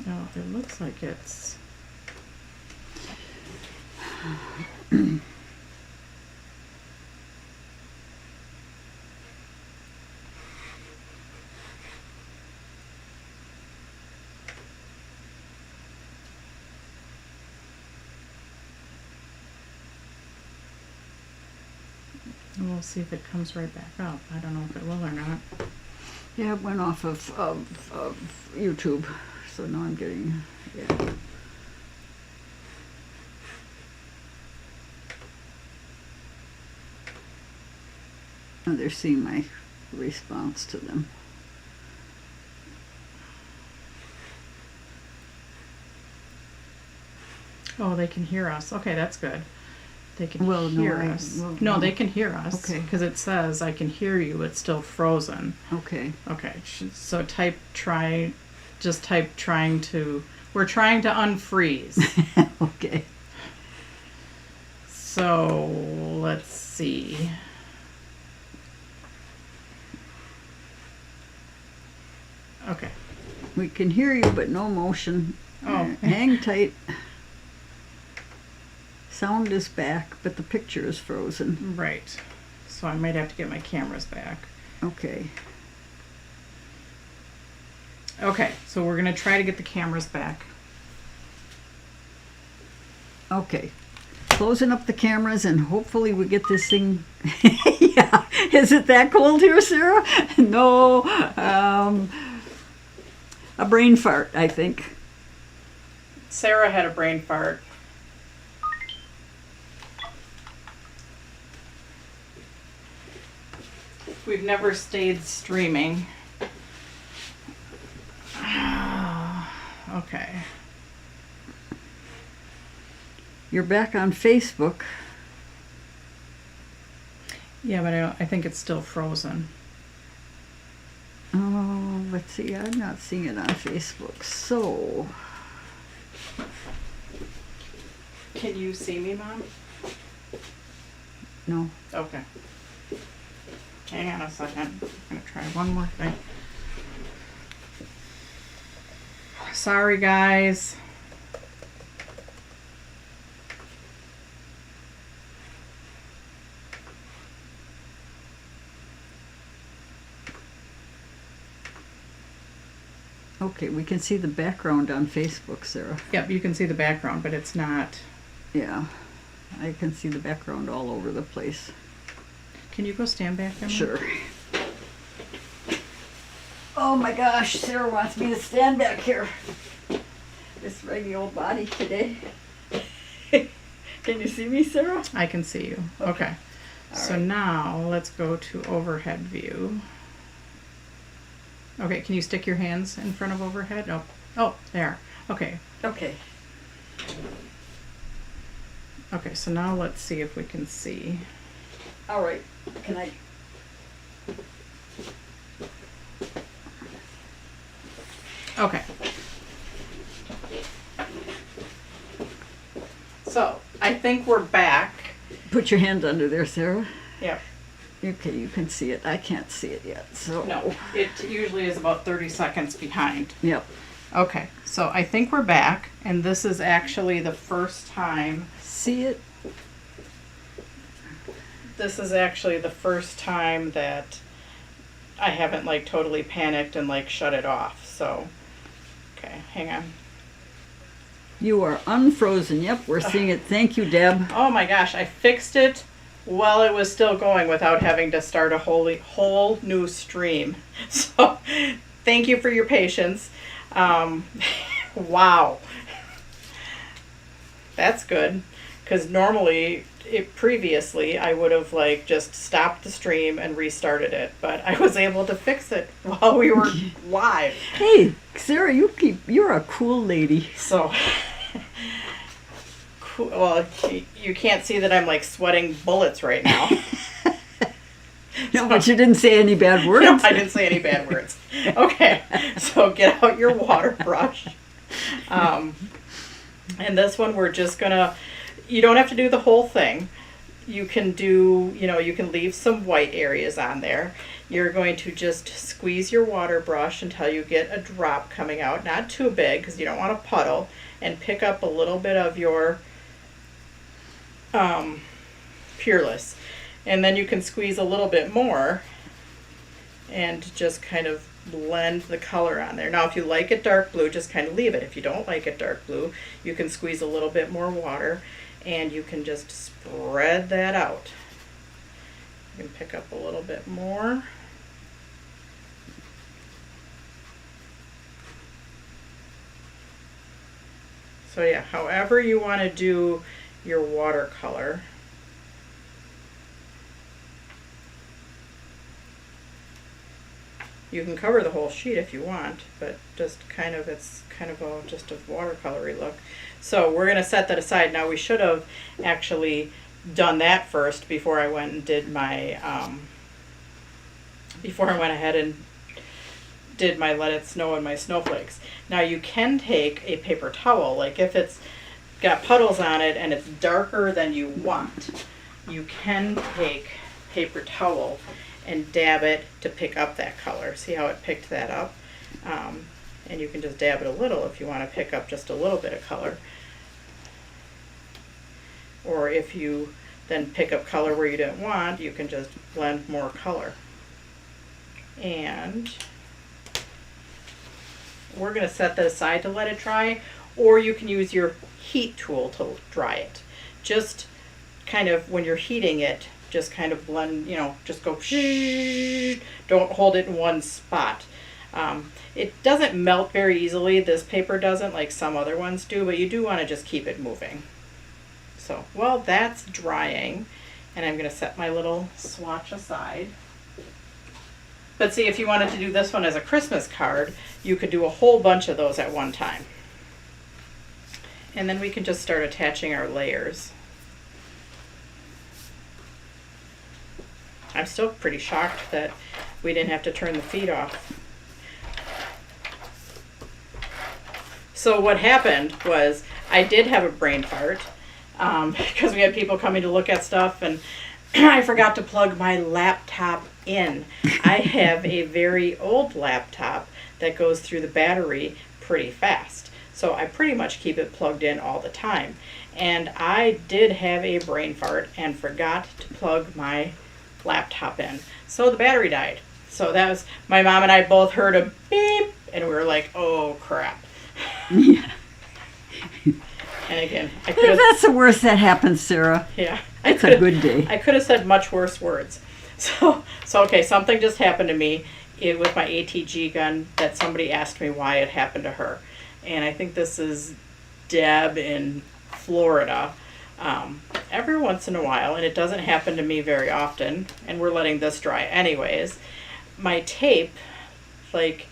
Oh, it looks like it's... And we'll see if it comes right back up. I don't know if it will or not. Yeah, it went off of YouTube, so now I'm getting, yeah. Oh, they're seeing my response to them. Oh, they can hear us. Okay, that's good. They can Well, no, hear us. well, No, no. they can hear us. Okay. Because it says, I can hear you, it's still frozen. Okay. Okay, so just type trying to, we're trying to unfreeze. Okay. So, let's see. Okay. We can hear you, but no motion. Oh. Hang tight. Sound is back, but the picture is frozen. Right. So I might have to get my cameras back. Okay. Okay, so we're going to try to get the cameras back. Okay. Closing up the cameras and hopefully we get this thing. Yeah. Is it that cold here, Sarah? No. A brain fart, I think. Sarah had a brain fart. We've never stayed streaming. Okay. You're back on Facebook. Yeah, but I think it's still frozen. Oh, let's see. I'm not seeing it on Facebook. So, Can you see me, Mom? no. Okay. Hang on a second. I'm going to try one more thing. Sorry, guys. Okay, we can see the background on Facebook, Sarah. Yep, you can see the background, but it's not. Yeah. I can see the background all over the place. Can you go stand back there, Mom? Sure. Oh my gosh, Sarah wants me to stand back here. This raggy old body today. Can you see me, Sarah? I can see you. Okay. All So right. now let's go to overhead view. Okay, can you stick your hands in front of overhead? Oh, oh, there. Okay. Okay. Okay, so now let's see if we can see. All right. Can I? Okay. So, I think we're back. Put your hand under there, Sarah. Yep. Okay, you can see it. I can't see it yet. So. No, it usually is about 30 seconds behind. Yep. Okay, so I think we're back, and this is actually the first time. See it? This is actually the first time that I haven't like totally panicked and like shut it off. So, okay, hang on. You are unfrozen. Yep, we're seeing it. Thank you, Deb. Oh my gosh, I fixed it while it was still going without having to start a whole new stream. So, thank you for your patience. Wow. That's good. Because normally, previously, I would have like just stopped the stream and restarted it. But I was able to fix it while we were live. Hey, Sarah, you're a cool lady. So, cool. Well, you can't see that I'm like sweating bullets right now. No, but you didn't say any bad words. No, I didn't say any bad words. Okay, so get out your water brush. And this one we're just gonna, you don't have to do the whole thing. you can do, you can leave some white areas on there. You're going to just squeeze your water brush until you get a drop coming out, not too big because you don't want a puddle, and pick up a little bit of your Peerless. And then you can squeeze a little bit more and just kind of blend the color on there. Now, if you like it dark blue, just kind of leave it. If you don't like it dark blue, you can squeeze a little bit more water and you can just spread that out. You can pick up a little bit more. So yeah, however you want to do your watercolor. You can cover the whole sheet if you want, but just kind of, it's kind of just a watercolory look. So we're going to set that aside. Now, we should have actually done that first before I went and did my, before I went ahead and did my Let It Snow and my snowflakes. Now, you can take a paper towel, like if it's got puddles on it and it's darker than you want, you can take paper towel and dab it to pick up that color. See how it picked that up? And you can just dab it a little if you want to pick up just a little bit of color. Or if you then pick up color where you didn't want, you can just blend more color. And we're going to set that aside to let it dry, or you can use your heat tool to dry it. Just kind of when you're heating it, just kind of blend, just go, don't hold it in one spot. It doesn't melt very easily. This paper doesn't, like some other ones do, but you do want to just keep it moving. So, well, that's drying, and I'm going to set my little swatch aside. But see, if you wanted to do this one as a Christmas card, you could do a whole bunch of those at one time. And then we can just start attaching our layers. I'm still pretty shocked that we didn't have to turn the feed off. So what happened was I did have a brain fart because we had people coming to look at stuff, and I forgot to plug my laptop in. I have a very old laptop that goes through the battery pretty fast. So I pretty much keep it plugged in all the time. And I did have a brain fart and forgot to plug my laptop in. So the battery died. So that was, my mom and I both heard a beep and we were like, oh crap. Yeah. And again, I could If have, that's the worst that happens, Sarah, yeah, it's a good day. I could have said much worse words. So okay, something just happened to me with my ATG gun that somebody asked me why it happened to her. And I think this is Deb in Florida. Every once in a while, and it doesn't happen to me very often, and we're letting this dry anyways, my tape, like,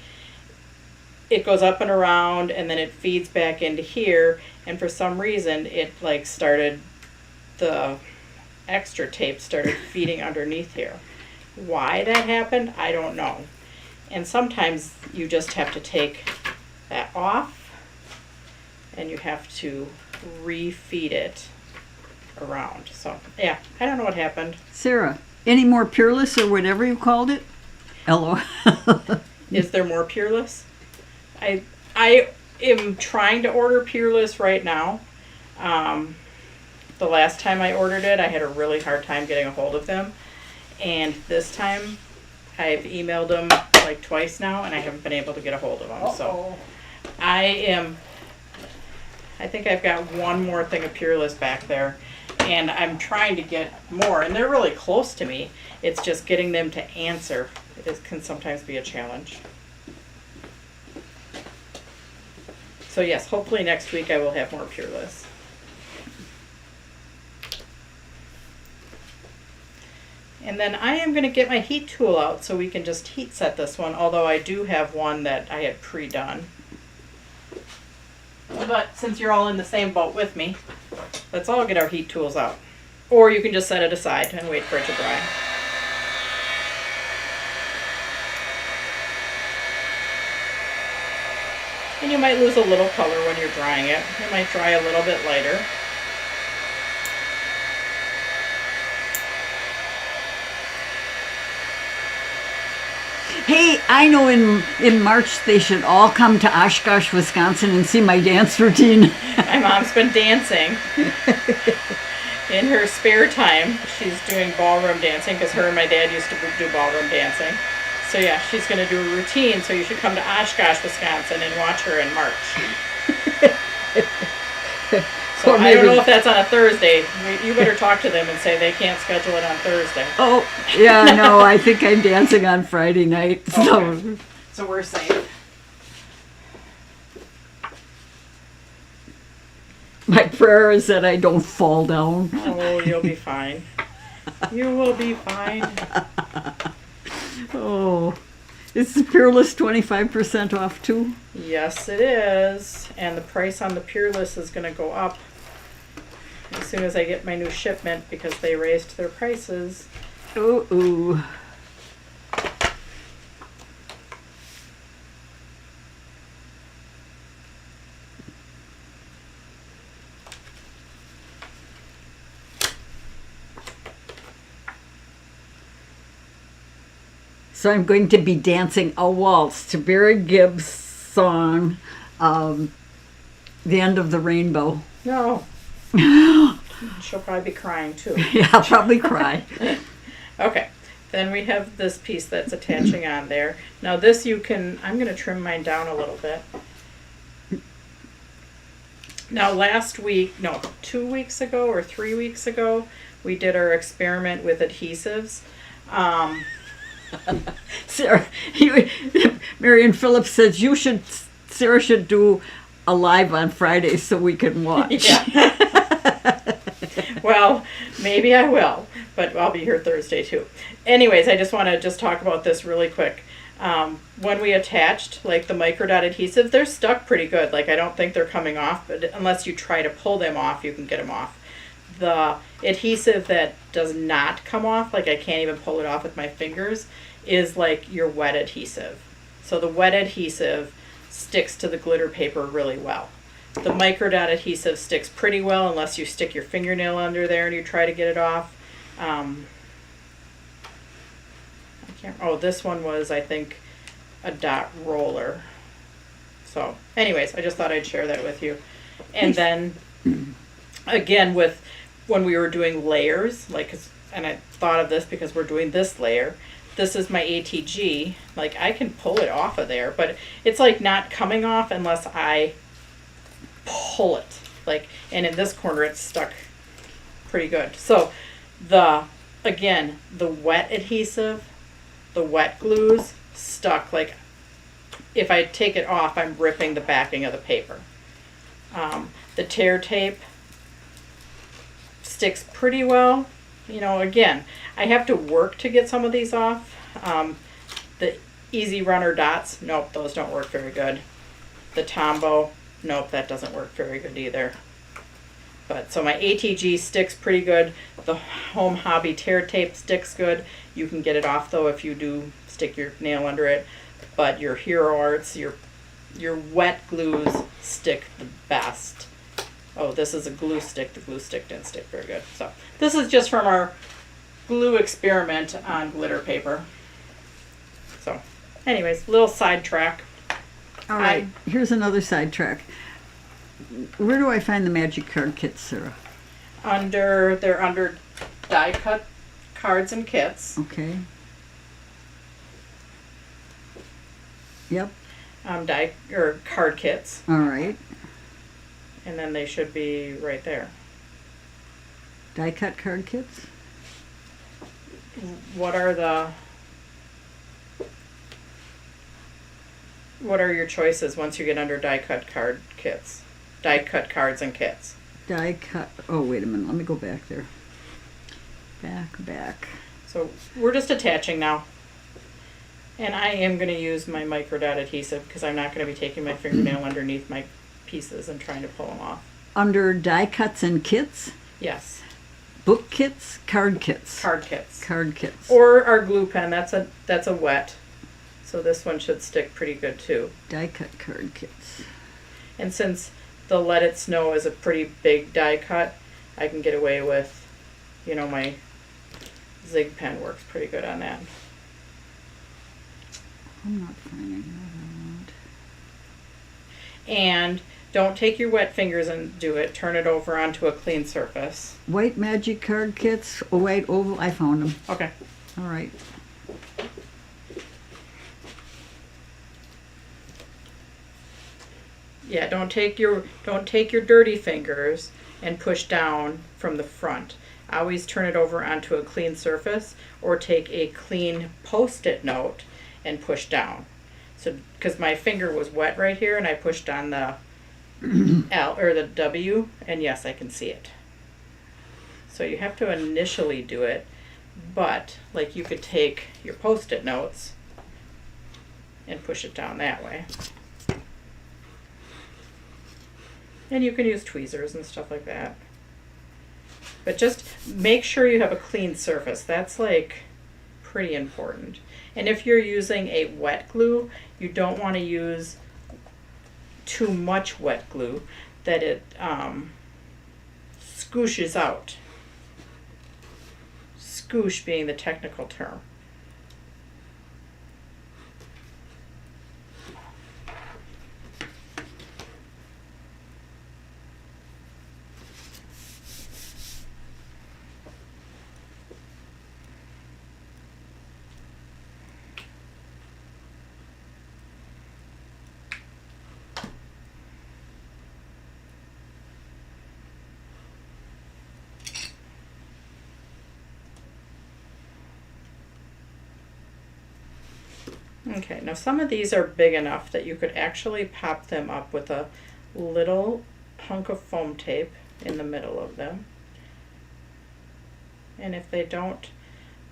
it goes up and around and then it feeds back into here, and for some reason it like started, the extra tape started feeding underneath here. Why that happened, I don't know. And sometimes you just have to take that off and you have to refeed it around. So yeah, I don't know what happened. Sarah, any more Peerless or whatever you called it? LOL. Is there more Peerless? I am trying to order Peerless right now. The last time I ordered it, I had a really hard time getting a hold of them. And this time, I've emailed them like twice now, and I haven't been able to get a hold of them. Uh-oh. So I think I've got one more thing of Peerless back there, and I'm trying to get more, and they're really close to me. It's just getting them to answer can sometimes be a challenge. So yes, hopefully next week I will have more Peerless. And then I am going to get my heat tool out so we can just heat set this one, although I do have one that I had pre-done. But since you're all in the same boat with me, let's all get our heat tools out. Or you can just set it aside and wait for it to dry. And you might lose a little color when you're drying it. It might dry a little bit lighter. I know in March they should all come to Oshkosh, Wisconsin and see my dance routine. My mom's been dancing. In her spare time, she's doing ballroom dancing because her and my dad used to do ballroom dancing. So yeah, she's going to do a routine, so you should come to Oshkosh, Wisconsin and watch her in March. So Or I don't know maybe- if that's on a Thursday. You better talk to them and say they can't schedule it on Thursday. Oh, yeah, no, I think I'm dancing on Friday night. So Okay. So we're safe. my prayer is that I don't fall down. Oh, you'll be fine. You will be fine. Oh, is the Peerless 25% off too? Yes, it is. And the price on the Peerless is going to go up as soon as I get my new shipment because they raised their prices. Ooh. So I'm going to be dancing a waltz to Barry Gibb's song, The End of the Rainbow. No. She'll probably be crying too. Yeah, I'll probably cry. Okay. Then we have this piece that's attaching on there. Now this you can, I'm going to trim mine down a little bit. Now last week, no, 2 weeks ago or 3 weeks ago, we did our experiment with adhesives. Sarah, Marion Phillips says Sarah should do a live on Friday so we can watch. Yeah. Well, maybe I will, but I'll be here Thursday too. Anyways, I just want to just talk about this really quick. When we attached like the microdot adhesive, they're stuck pretty good. Like I don't think they're coming off, but unless you try to pull them off, you can get them off. The adhesive that does not come off, like I can't even pull it off with my fingers, is like your wet adhesive. So the wet adhesive sticks to the glitter paper really well. The microdot adhesive sticks pretty well unless you stick your fingernail under there and you try to get it off. This one was, I think, a dot roller. So anyways, I just thought I'd share that with you. And then again, when we were doing layers, and I thought of this because we're doing this layer. This is my ATG. Like I can pull it off of there, but it's like not coming off unless I pull it. And in this corner it's stuck pretty good. So the wet adhesive, the wet glues stuck. Like if I take it off, I'm ripping the backing of the paper. The tear tape sticks pretty well. Again, I have to work to get some of these off. The Easy Runner dots, nope, those don't work very good. The Tombow, nope, that doesn't work very good either. But so my ATG sticks pretty good. The Home Hobby tear tape sticks good. You can get it off though if you do stick your nail under it. But your Hero Arts, your wet glues stick the best. Oh, this is a glue stick. The glue stick didn't stick very good. So this is just from our glue experiment on glitter paper. So anyways, little sidetrack. All right, here's another sidetrack. Where do I find the magic card kits, Sarah? They're under die cut cards and kits. Okay. Yep. Card kits. All right. And then they should be right there. Die cut card kits? What are your choices once you get under die cut card kits? Die cut cards and kits. Die cut. Oh, wait a minute. Let me go back there. Back. So we're just attaching now. And I am going to use my microdot adhesive because I'm not going to be taking my fingernail underneath my pieces and trying to pull them off. Under die cuts and kits? Yes. Book kits? Card kits? Card kits. Card kits. Or our glue pen. That's a wet. So this one should stick pretty good too. Die cut card kits. And since the Let It Snow is a pretty big die cut, I can get away with, my Zig pen works pretty good on that. I'm not finding what I want. And don't take your wet fingers and do it. Turn it over onto a clean surface. White magic card kits. Oh, white oval. I found them. Okay. All right. Yeah, don't take your dirty fingers and push down from the front. Always turn it over onto a clean surface, or take a clean Post-it note and push down. So, because my finger was wet right here, and I pushed on the L or the W, and yes, I can see it. So you have to initially do it, but like you could take your Post-it notes and push it down that way. And you can use tweezers and stuff like that. But just make sure you have a clean surface. That's like pretty important. And if you're using a wet glue, you don't want to use too much wet glue that it scooshes out. Scoosh being the technical term. Okay, now some of these are big enough that you could actually pop them up with a little hunk of foam tape in the middle of them. And if they don't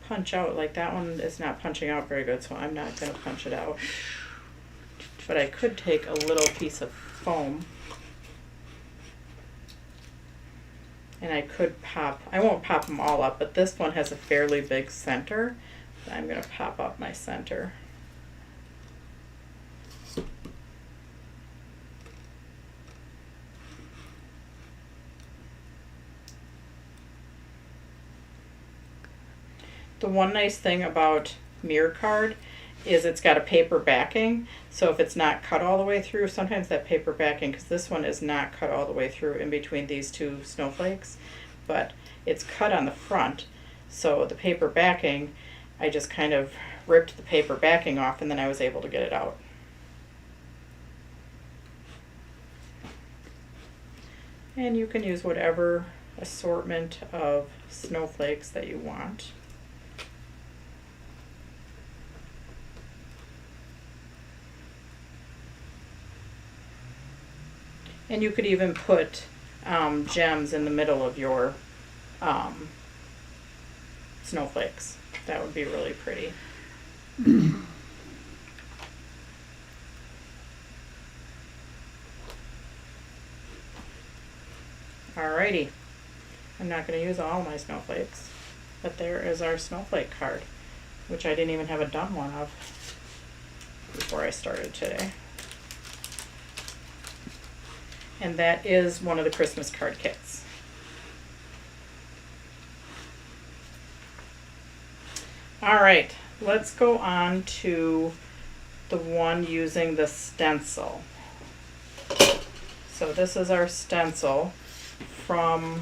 punch out, like that one is not punching out very good, so I'm not going to punch it out. But I could take a little piece of foam and I could pop, I won't pop them all up, but this one has a fairly big center. So I'm going to pop up my center. The one nice thing about Mirror Card is it's got a paper backing, so if it's not cut all the way through, sometimes that paper backing, because this one is not cut all the way through in between these two snowflakes, but it's cut on the front, so the paper backing, I just kind of ripped the paper backing off and then I was able to get it out. And you can use whatever assortment of snowflakes that you want. And you could even put gems in the middle of your snowflakes. That would be really pretty. Alrighty. I'm not going to use all my snowflakes, but there is our snowflake card, which I didn't even have a done one of before I started today. And that is one of the Christmas card kits. All right, let's go on to the one using the stencil. So this is our stencil from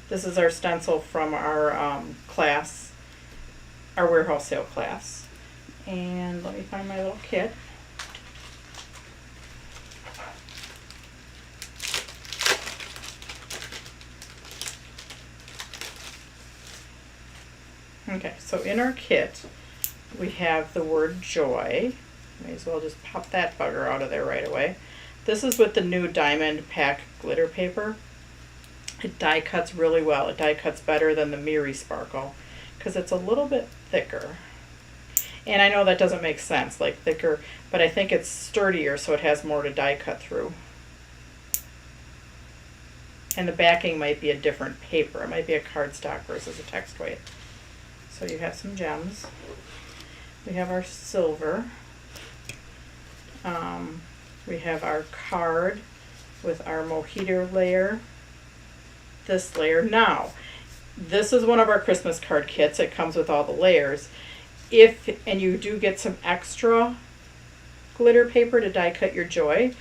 our class, our warehouse sale class. And let me find my little kit. Okay, so in our kit, we have the word joy. May as well just pop that bugger out of there right away. This is with the new Diamond Pack glitter paper. It die cuts really well. It die cuts better than the Miri Sparkle because it's a little bit thicker. And I know that doesn't make sense, like thicker, but I think it's sturdier so it has more to die cut through. And the backing might be a different paper. It might be a cardstock versus a text weight. So you have some gems. We have our silver. We have our card with our mohair layer. This layer. Now, this is one of our Christmas card kits. It comes with all the layers. and you do get some extra glitter paper to die cut your joy,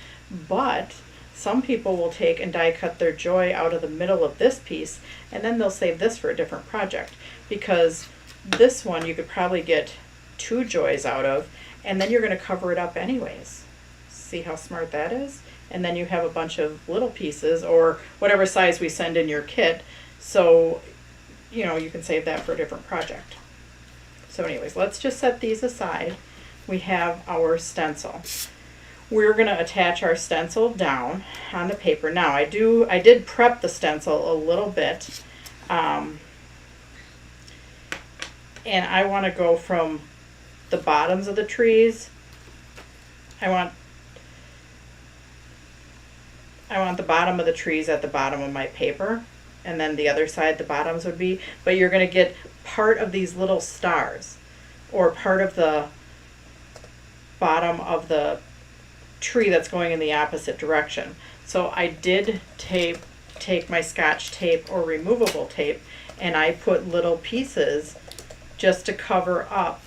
but some people will take and die cut their joy out of the middle of this piece, and then they'll save this for a different project, because this one you could probably get 2 joys out of, and then you're going to cover it up anyways. See how smart that is? And then you have a bunch of little pieces, or whatever size we send in your kit, so you know you can save that for a different project. So anyways, let's just set these aside. We have our stencil. We're going to attach our stencil down on the paper. Now I did prep the stencil a little bit, and I want to go from the bottoms of the trees. I want the bottom of the trees at the bottom of my paper, and then the other side the bottoms would be, but you're going to get part of these little stars, or part of the bottom of the tree that's going in the opposite direction. So I did take my Scotch tape or removable tape, and I put little pieces just to cover up,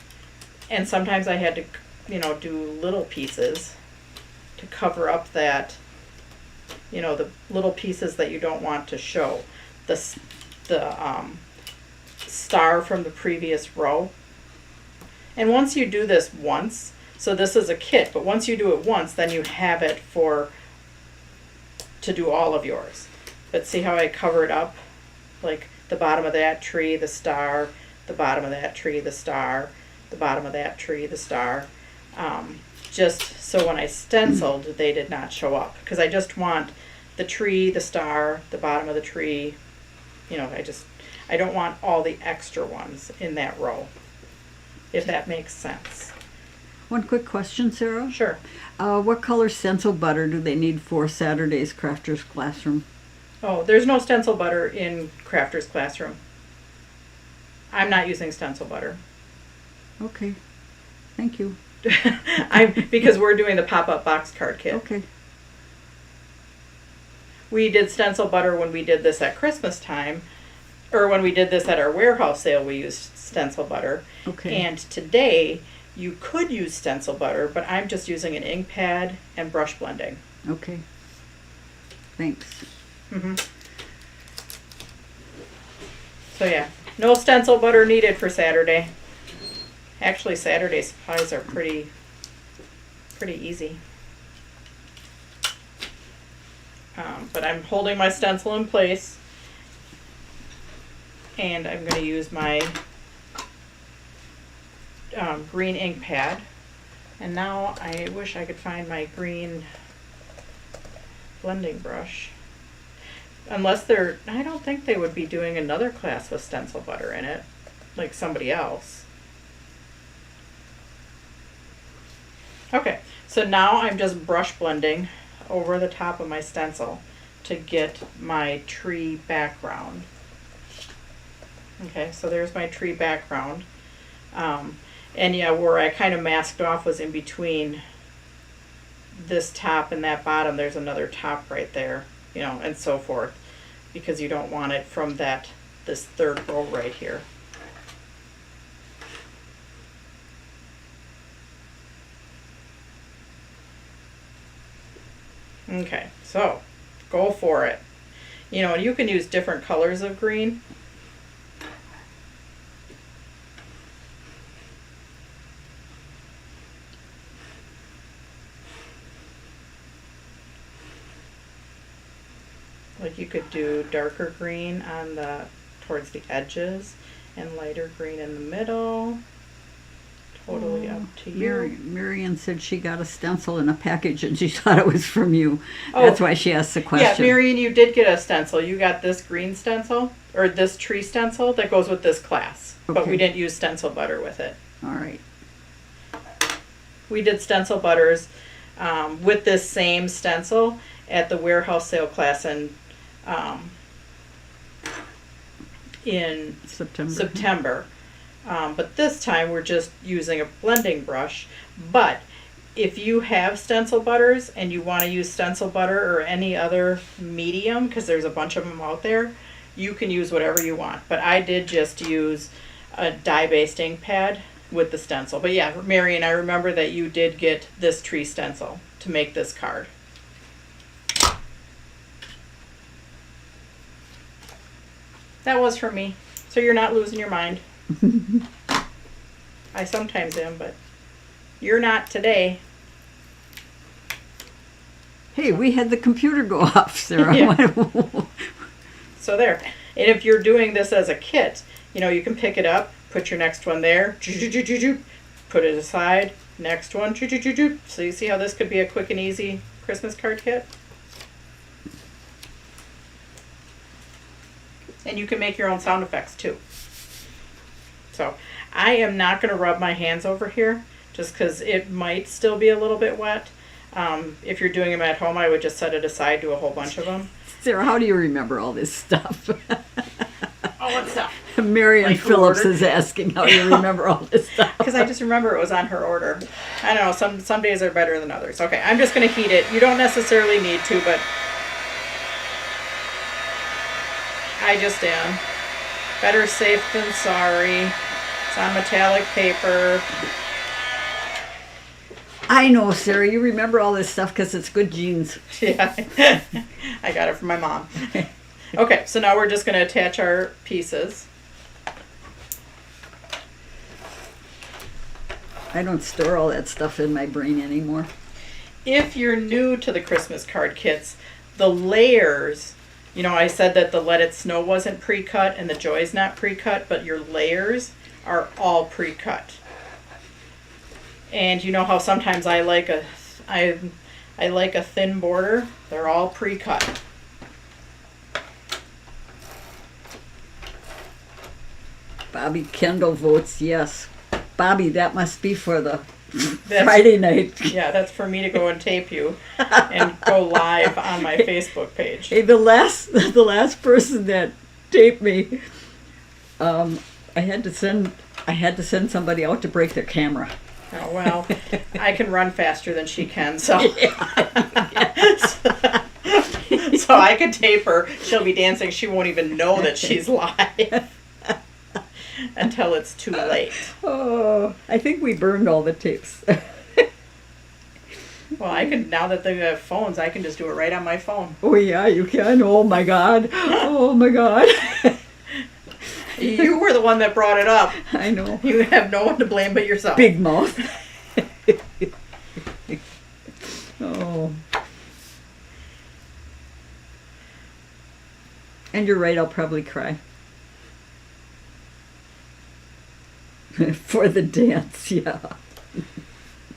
and sometimes I had to, you know, do little pieces to cover up that, you know, the little pieces that you don't want to show. The star from the previous row. And once you do this once, so this is a kit, but once you do it once, then you have it to do all of yours. But see how I cover it up? Like the bottom of that tree, the star, the bottom of that tree, the star, the bottom of that tree, the star. Just so when I stenciled, they did not show up. Because I just want the tree, the star, the bottom of the tree. You know, I don't want all the extra ones in that row, if that makes sense. One quick question, Sarah. Sure. What color stencil butter do they need for Saturday's Crafters Classroom? Oh, there's no stencil butter in Crafters Classroom. I'm not using stencil butter. Okay. Thank you. Because we're doing the pop-up box card kit. Okay. We did stencil butter when we did this at Christmas time, or when we did this at our warehouse sale, we used stencil butter. Okay. And today, you could use stencil butter, but I'm just using an ink pad and brush blending. Okay. Thanks. Mm-hmm. So yeah, no stencil butter needed for Saturday. Actually, Saturday supplies are pretty easy. But I'm holding my stencil in place, and I'm going to use my green ink pad. And now I wish I could find my green blending brush. Unless I don't think they would be doing another class with stencil butter in it, like somebody else. Okay, so now I'm just brush blending over the top of my stencil to get my tree background. Okay, so there's my tree background. And yeah, where I kind of masked off was in between this top and that bottom. There's another top right there, you know, and so forth, because you don't want it from this third row right here. Okay, so go for it. You know, and you can use different colors of green. Like you could do darker green on towards the edges and lighter green in the middle. Totally up to you. Marion said she got a stencil in a package and she thought it was from you. Oh, that's why she asked the question. Yeah, Marion, you did get a stencil. You got this green stencil, or this tree stencil that goes with this class. Okay. But we didn't use stencil butter with it. All right. We did stencil butters with this same stencil at the warehouse sale class in September. But this time we're just using a blending brush. But if you have stencil butters and you want to use stencil butter or any other medium, because there's a bunch of them out there, you can use whatever you want. But I did just use a dye-based ink pad. with the stencil. But yeah, Marion, I remember that you did get this tree stencil to make this card. That was for me. So you're not losing your mind. I sometimes am, but you're not today. Hey, we had the computer go off, Sarah. Yeah. So there. And if you're doing this as a kit, you know, you can pick it up, put your next one there, put it aside, next one, so you see how this could be a quick and easy Christmas card kit? And you can make your own sound effects too. So I am not going to rub my hands over here just because it might still be a little bit wet. If you're doing them at home, I would just set it aside, do a whole bunch of them. Sarah, how do you remember all this stuff? Oh, what stuff? Marion Like Phillips order? is asking how you remember all this stuff. Because I just remember it was on her order. I don't know, some days are better than others. Okay, I'm just going to heat it. You don't necessarily need to, but I just am. Better safe than sorry. It's on metallic paper. I know, Sarah, you remember all this stuff because it's good genes. Yeah, I got it from my mom. Okay, so now we're just going to attach our pieces. I don't store all that stuff in my brain anymore. If you're new to the Christmas card kits, the layers, you know, I said that the Let It Snow wasn't pre-cut and the Joy's not pre-cut, but your layers are all pre-cut. And you know how sometimes I like a thin border? They're all pre-cut. Bobby Kendall votes yes. Bobby, that must be for the That's- Friday night. Yeah, that's for me to go and tape you and go live on my Facebook page. Hey, the last person that taped me, I had to send somebody out to break their camera. Oh, well, I can run faster than she can, so. So I could tape her. She'll be dancing. She won't even know that she's live until it's too late. Oh, I think we burned all the tapes. Well, I can, now that they have phones, I can just do it right on my phone. Oh yeah, you can. Oh my God. Oh my God. You were the one that brought it up. I know. You have no one to blame but yourself. Big mouth. Oh. And you're right, I'll probably cry. For the dance, yeah.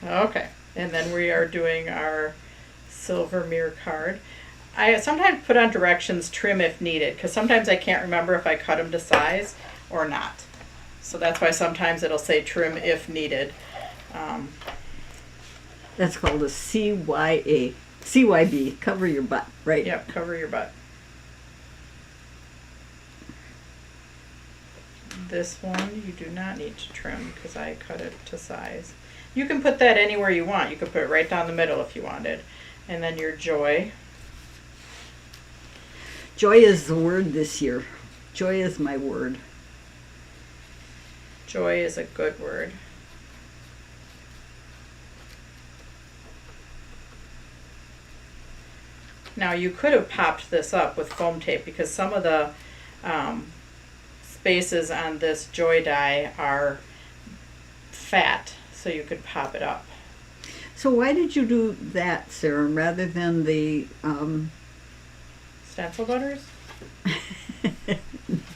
Okay, and then we are doing our silver mirror card. I sometimes put on directions trim if needed, because sometimes I can't remember if I cut them to size or not. So that's why sometimes it'll say trim if needed. That's called a CYA. CYB, cover your butt, right? Yep, cover your butt. This one you do not need to trim because I cut it to size. You can put that anywhere you want. You could put it right down the middle if you wanted. And then your joy. Joy is the word this year. Joy is my word. Joy is a good word. Now you could have popped this up with foam tape because some of the spaces on this joy die are fat, so you could pop it up. So why did you do that, Sarah, rather than the Stencil butters?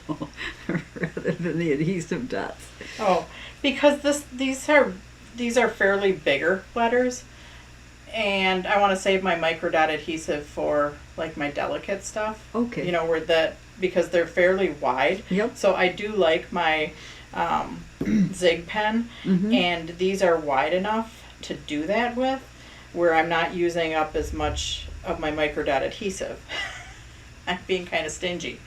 no, rather than the adhesive dots? Oh, because these are fairly bigger letters, and I want to save my micro dot adhesive for like my delicate stuff. Okay. You know, because they're fairly wide. Yep. So I do like my Zig pen, and these are wide enough to do that with, where I'm not using up as much of my micro dot adhesive. I'm being kind of stingy.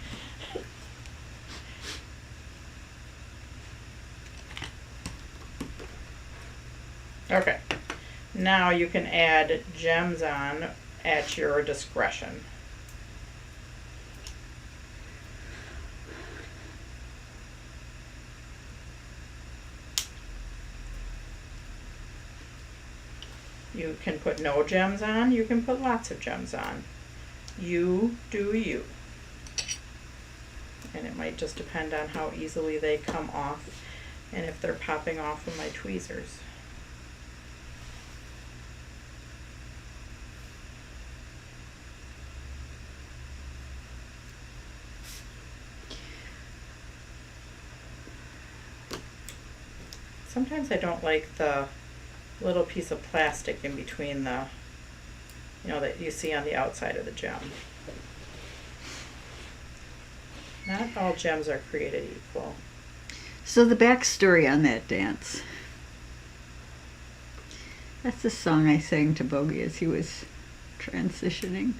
Okay, now you can add gems on at your discretion. You can put no gems on, you can put lots of gems on. You do you. And it might just depend on how easily they come off and if they're popping off with my tweezers. Sometimes I don't like the little piece of plastic in between the, that you see on the outside of the gem. Not all gems are created equal. So the backstory on that dance. That's the song I sang to Bogey as he was transitioning.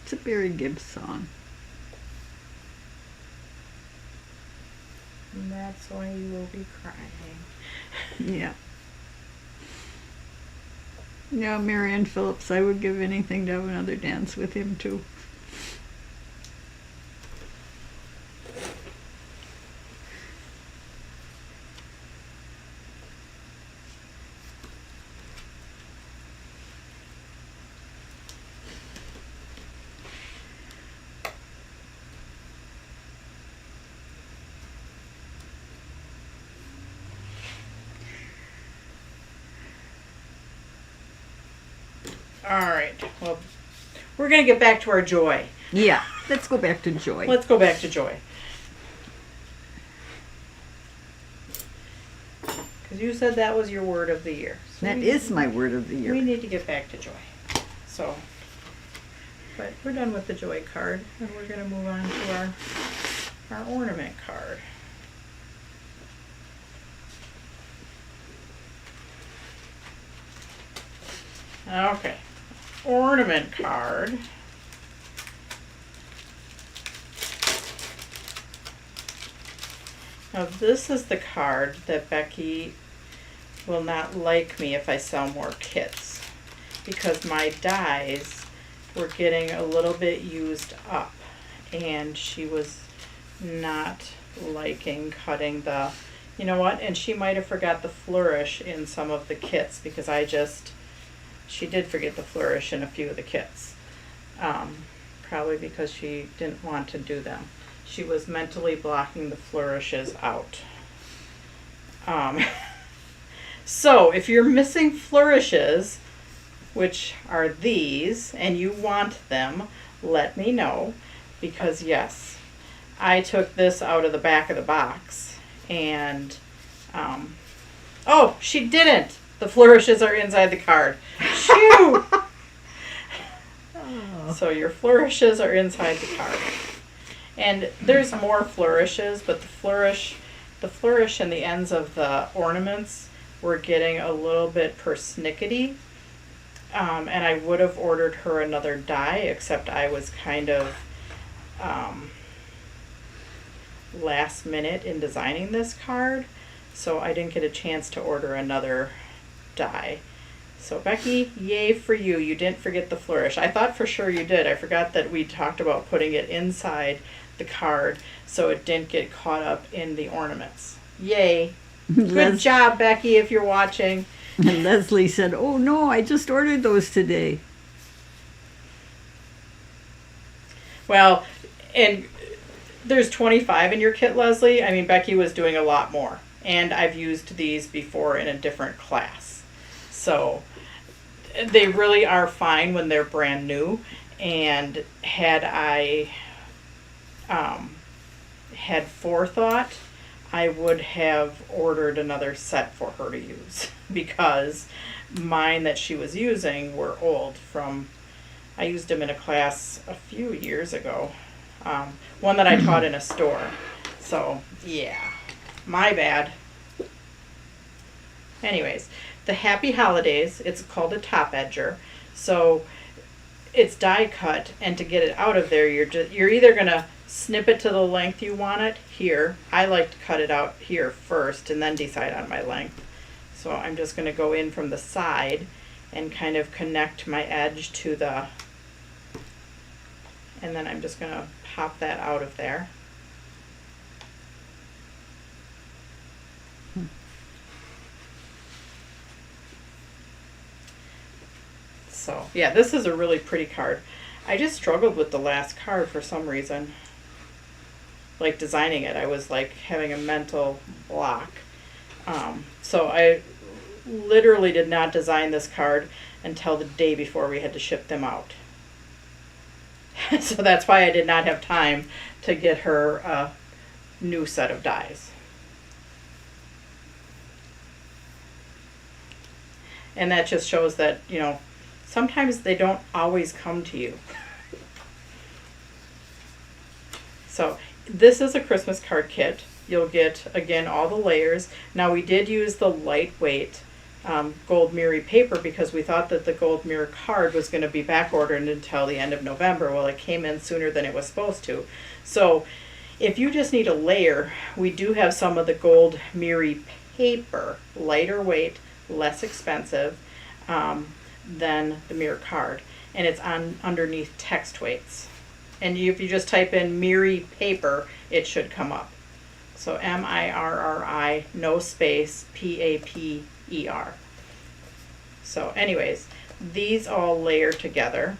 It's a Barry Gibb song. And that's why you will be crying. Yeah. Yeah, Marianne Phillips, I would give anything to have another dance with him too. All right. Well, we're going to get back to our joy. Yeah, let's go back to joy. Let's go back to joy. Because you said that was your word of the year. So That is my word of the year. We need to get back to joy. So, but we're done with the joy card, and we're going to move on to our ornament card. Okay, ornament card. Now this is the card that Becky will not like me if I sell more kits, because my dies were getting a little bit used up and she was not liking cutting the, you know what, and she might have forgot the flourish in some of the kits because she did forget the flourish in a few of the kits, probably because she didn't want to do them. She was mentally blocking the flourishes out. So if you're missing flourishes, which are these, and you want them, let me know, because yes, I took this out of the back of the box, and oh, she didn't. The flourishes are inside the card. Shoo! Oh. So your flourishes are inside the card. And there's more flourishes, but the flourish and the ends of the ornaments were getting a little bit persnickety. And I would have ordered her another die, except I was kind of last minute in designing this card, so I didn't get a chance to order another die. So Becky, yay for you. You didn't forget the flourish. I thought for sure you did. I forgot that we talked about putting it inside the card so it didn't get caught up in the ornaments. Yay. Good job, Becky, if you're watching. And Leslie said, "Oh no, I just ordered those today." Well, and there's 25 in your kit, Leslie. I mean, Becky was doing a lot more. And I've used these before in a different class. So they really are fine when they're brand new. And had I had forethought, I would have ordered another set for her to use, because mine that she was using were old from, I used them in a class a few years ago. One that I taught in a store. So, yeah, my bad. Anyways, the Happy Holidays, it's called a top edger. So it's die cut, and to get it out of there, you're either going to snip it to the length you want it here. I like to cut it out here first and then decide on my length. So I'm just going to go in from the side and kind of connect my edge to the, and then I'm just going to pop that out of there. yeah, this is a really pretty card. I just struggled with the last card for some reason. Like designing it, I was like having a mental block. So I literally did not design this card until the day before we had to ship them out. So that's why I did not have time to get her a new set of dies. And that just shows that, you know, sometimes they don't always come to you. So this is a Christmas card kit. You'll get, again, all the layers. Now we did use the lightweight Gold Mirror paper because we thought that the Gold Mirror card was going to be back ordered until the end of November. Well, it came in sooner than it was supposed to. So if you just need a layer, we do have some of the Gold Mirror paper, lighter weight, less expensive than the mirror card, and it's on underneath text weights. And if you just type in Mirror paper, it should come up. So MIRRI, no space, PAPER. So anyways, these all layer together,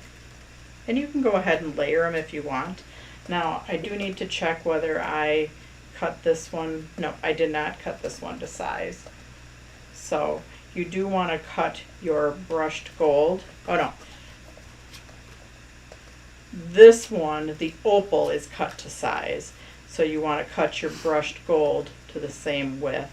and you can go ahead and layer them if you want. Now I do need to check whether I cut this one. No, I did not cut this one to size. So you do want to cut your brushed gold. Oh no. This one, the opal, is cut to size. So you want to cut your brushed gold to the same width.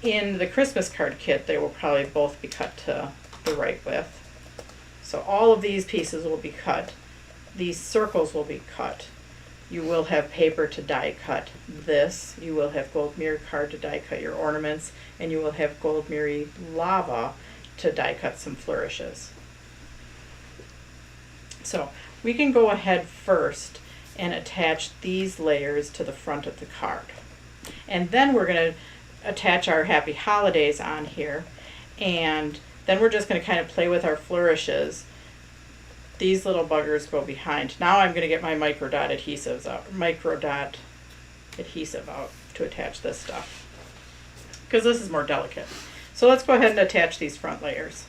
In the Christmas card kit, they will probably both be cut to the right width. So all of these pieces will be cut. These circles will be cut. You will have paper to die cut this. You will have Gold Mirror card to die cut your ornaments, and you will have Gold Mirror lava to die cut some flourishes. So we can go ahead first and attach these layers to the front of the card. And then we're going to attach our Happy Holidays on here, and then we're just going to kind of play with our flourishes. These little buggers go behind. Now I'm going to get my micro dot adhesive out to attach this stuff, because this is more delicate. So let's go ahead and attach these front layers.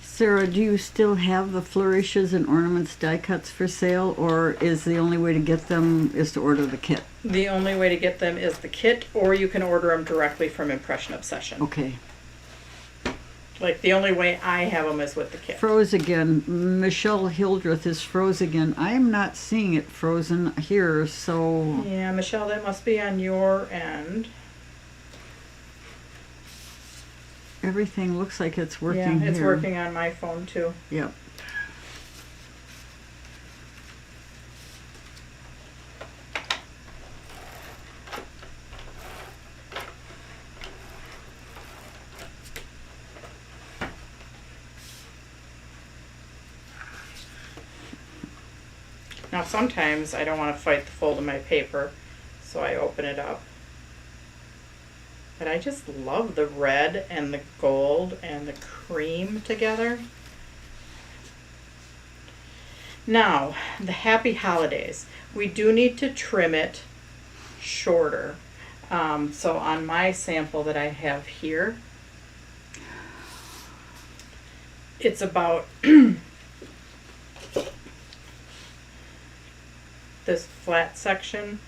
Sarah, do you still have the flourishes and ornaments die cuts for sale, or is the only way to get them is to order the kit? The only way to get them is the kit, or you can order them directly from Impression Obsession. Okay. Like, the only way I have them is with the kit. Froze again. Michelle Hildreth is froze again. I am not seeing it frozen here, so... Yeah, Michelle, that must be on your end. Everything looks like it's working Yeah, it's here. working on my phone too. Yep. Now sometimes I don't want to fight the fold of my paper, so I open it up. But I just love the red and the gold and the cream together. Now, the Happy Holidays. We do need to trim it shorter. So on my sample that I have here, it's about this flat section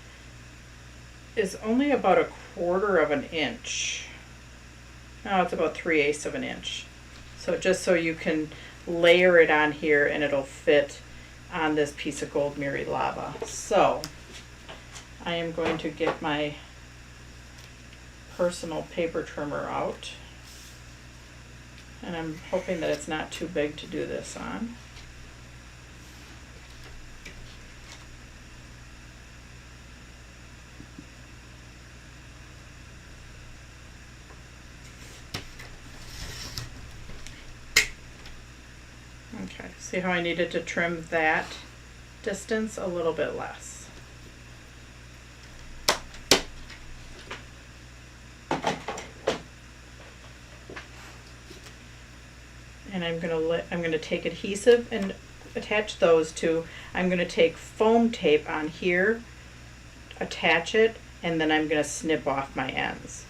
is only about 1/4 of an inch. No, it's about 3/8 of an inch. So just so you can layer it on here and it'll fit on this piece of Gold Mirror lava. So I am going to get my personal paper trimmer out, and I'm hoping that it's not too big to do this on. Okay, see how I needed to trim that distance a little bit less. And I'm gonna take adhesive and attach those two. I'm gonna take foam tape on here, attach it, and then I'm gonna snip off my ends.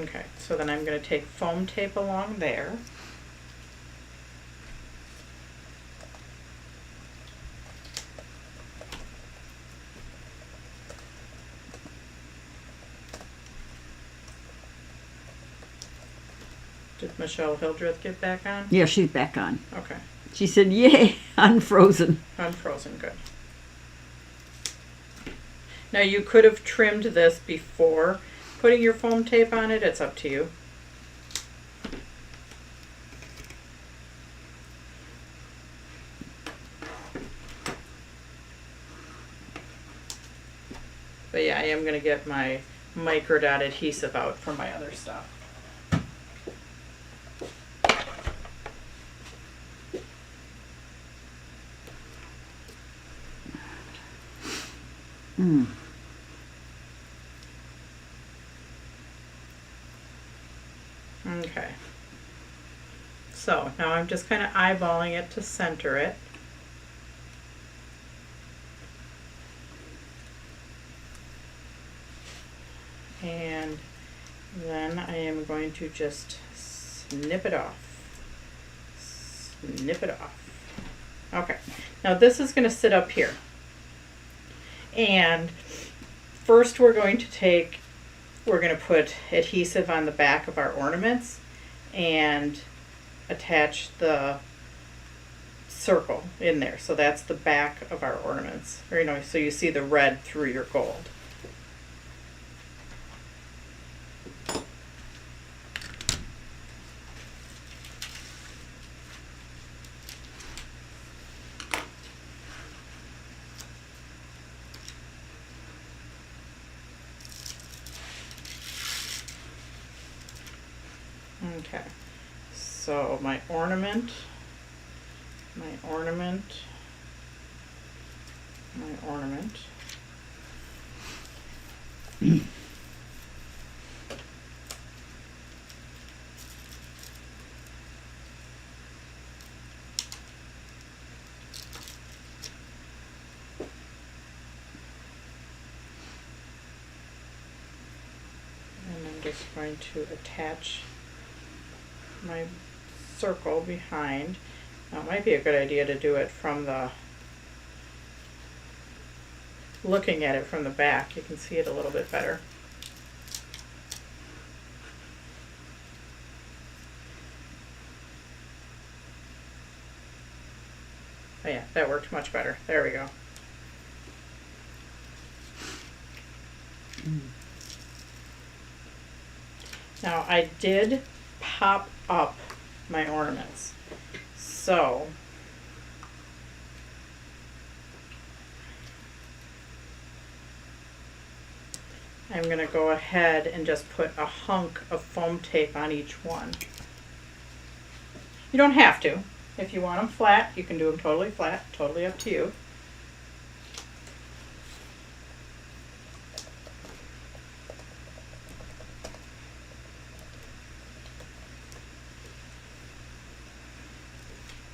Okay, so then I'm going to take foam tape along there. Did Michelle Hildreth get back on? Yeah, she's back on. Okay, She said, "Yay, unfrozen." unfrozen, good. Now you could have trimmed this before putting your foam tape on it, it's up to you. But yeah, I am going to get my microdot adhesive out for my other stuff. Mm. Okay. So now I'm just kind of eyeballing it to center it. And then I am going to just snip it off. Snip it off. Okay. Now this is going to sit up here. And first we're going to put adhesive on the back of our ornaments and attach the circle in there. So that's the back of our ornaments. Or, so you see the red through your gold. Okay, so my ornament, and I'm just going to attach my circle behind. Now it might be a good idea to do it from looking at it from the back. You can see it a little bit better. Oh yeah, that worked much better. There we go. Now I did pop up my ornaments. So I'm going to go ahead and just put a hunk of foam tape on each one. You don't have to. If you want them flat, you can do them totally flat, totally up to you.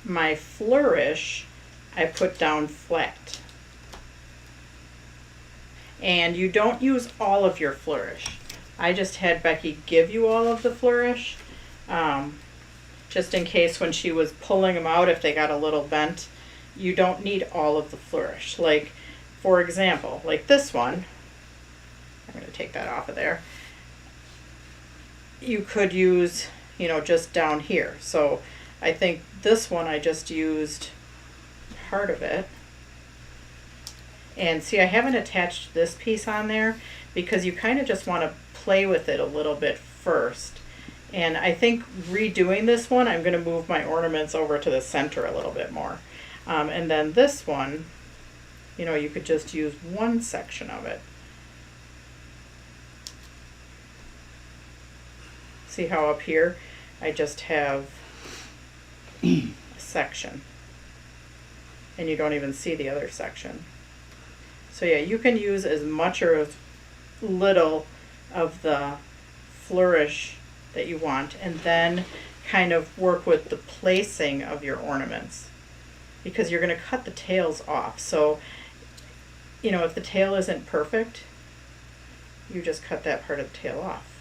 My flourish, I put down flat. And you don't use all of your flourish. I just had Becky give you all of the flourish, just in case when she was pulling them out, if they got a little bent. You don't need all of the flourish. Like, for example, like this one, I'm going to take that off of there. You could use, just down here. So I think this one I just used part of it. And see, I haven't attached this piece on there because you kind of just want to play with it a little bit first. And I think redoing this one, I'm going to move my ornaments over to the center a little bit more. And then this one, you know, you could just use one section of it. See how up here I just have a section and you don't even see the other section. So yeah, you can use as much or as little of the flourish that you want, and then kind of work with the placing of your ornaments, because you're going to cut the tails off. So, you know, if the tail isn't perfect, you just cut that part of the tail off.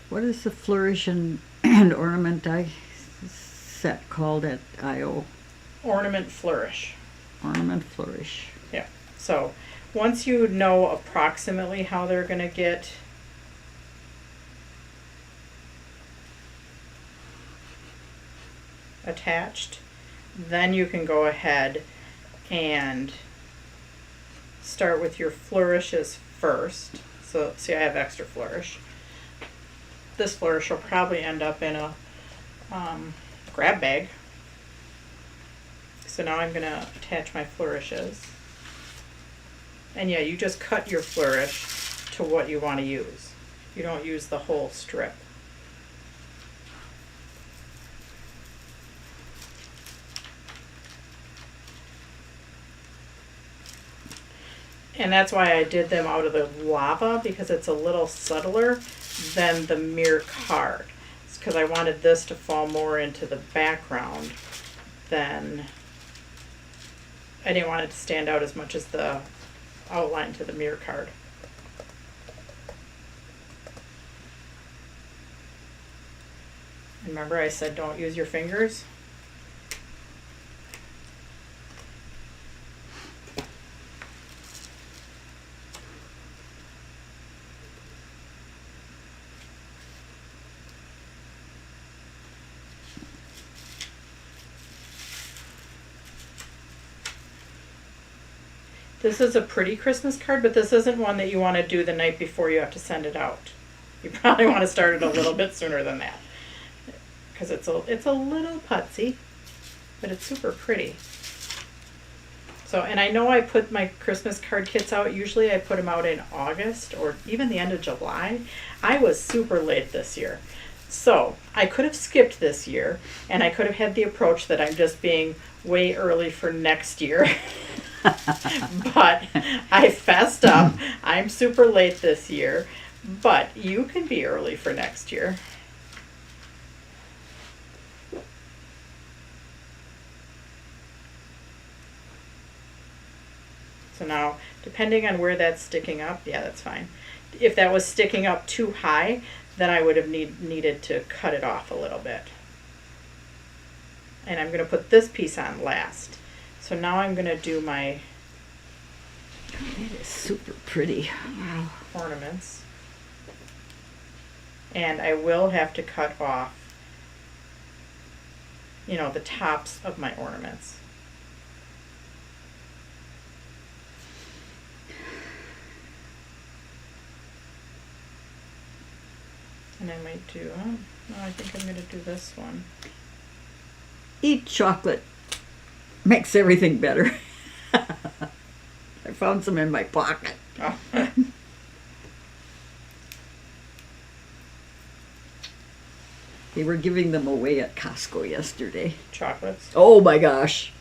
What is the flourish and ornament die set called at I.O.? Ornament flourish. Ornament flourish. Yeah. So once you know approximately how they're going to get attached, then you can go ahead and start with your flourishes first. So see, I have extra flourish. This flourish will probably end up in a grab bag. So now I'm going to attach my flourishes. And yeah, you just cut your flourish to what you want to use. You don't use the whole strip. And that's why I did them out of the lava, because it's a little subtler than the mirror card. It's because I wanted this to fall more into the background than, I didn't want it to stand out as much as the outline to the mirror card. Remember I said don't use your fingers? This is a pretty Christmas card, but this isn't one that you want to do the night before you have to send it out. You probably want to start it a little bit sooner than that, because it's a little putsy, but it's super pretty. So, and I know I put my Christmas card kits out, usually I put them out in August or even the end of July. I was super late this year. So I could have skipped this year, and I could have had the approach that I'm just being way early for next year. But I fessed up. I'm super late this year, but you can be early for next year. So now, depending on where that's sticking up, yeah, that's fine. If that was sticking up too high, then I would have needed to cut it off a little bit. And I'm going to put this piece on last. So now I'm going to do my It is super pretty. Wow. ornaments. And I will have to cut off, you know, the tops of my ornaments. And I might do, no, I think I'm going to do this one. Eat chocolate. Makes everything better. I found some in my pocket. Oh. They were giving them away at Costco yesterday. Chocolates. Oh my gosh.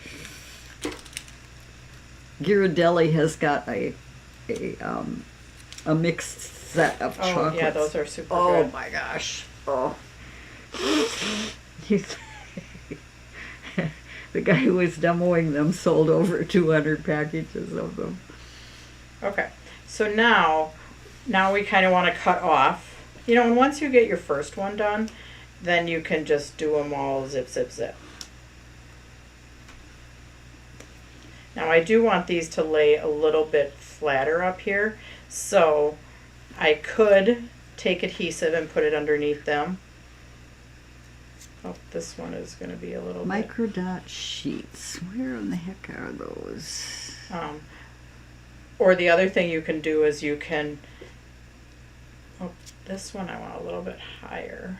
Ghirardelli has got a mixed set of Oh, chocolates. yeah, those are super Oh good. my gosh. Oh. The guy who was demoing them sold over 200 packages of them. Okay, so now we kind of want to cut off. You know, and once you get your first one done, then you can just do them all zip, zip, zip. Now I do want these to lay a little bit flatter up here, so I could take adhesive and put it underneath them. Oh, this one is going to be a little bit. Microdot sheets. Where in the heck are those? Or the other thing you can do is you can, oh, This one I want a little bit higher.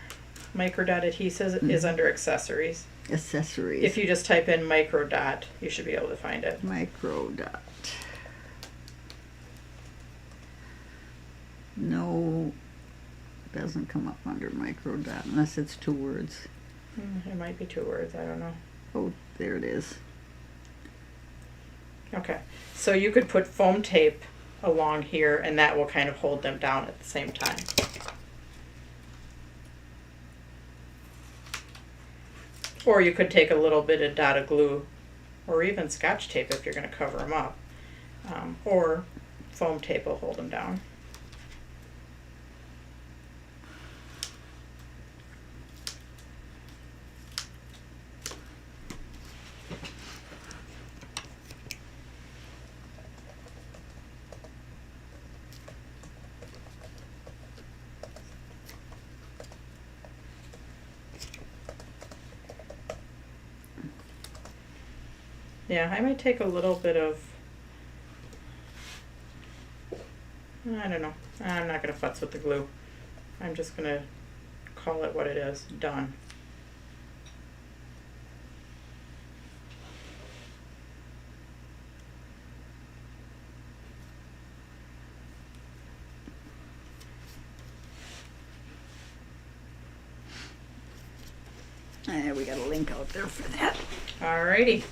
Microdot adhesive is under accessories. Accessories. If you just type in microdot, you should be able to find it. Microdot. No, doesn't come up under microdot unless it's 2 words. It might be 2 words, I don't know. Oh, there it is. Okay, so you could put foam tape along here and that will kind of hold them down at the same time. Or you could take a little bit of dot glue or even Scotch tape if you're going to cover them up. Or foam tape will hold them down. Yeah, I might take a little bit of, I don't know, I'm not going to futz with the glue. I'm just going to call it what it is, done. We got a link out there for that. Alrighty.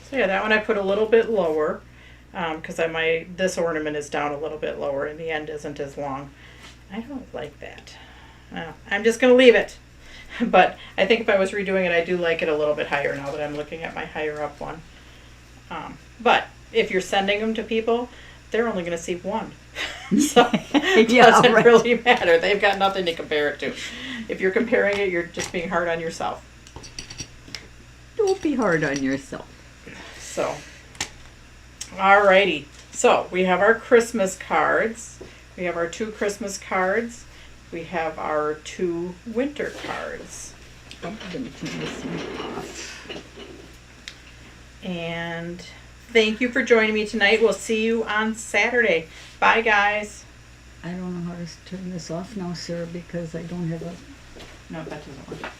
So yeah, that one I put a little bit lower because this ornament is down a little bit lower and the end isn't as long. I don't like that. I'm just going to leave it. But I think if I was redoing it, I do like it a little bit higher now that I'm looking at my higher up one. But if you're sending them to people, they're only going to see one. So it doesn't really matter. They've got nothing to compare it to. If you're comparing it, you're just being hard on yourself. Don't be hard on yourself. So, alrighty. So we have our Christmas cards. We have our 2 Christmas cards. We have our 2 winter cards. I'm going to turn this one off. And thank you for joining me tonight. We'll see you on Saturday. Bye, guys. I don't know how to turn this off now, Sarah, because I don't have a... No, that doesn't work.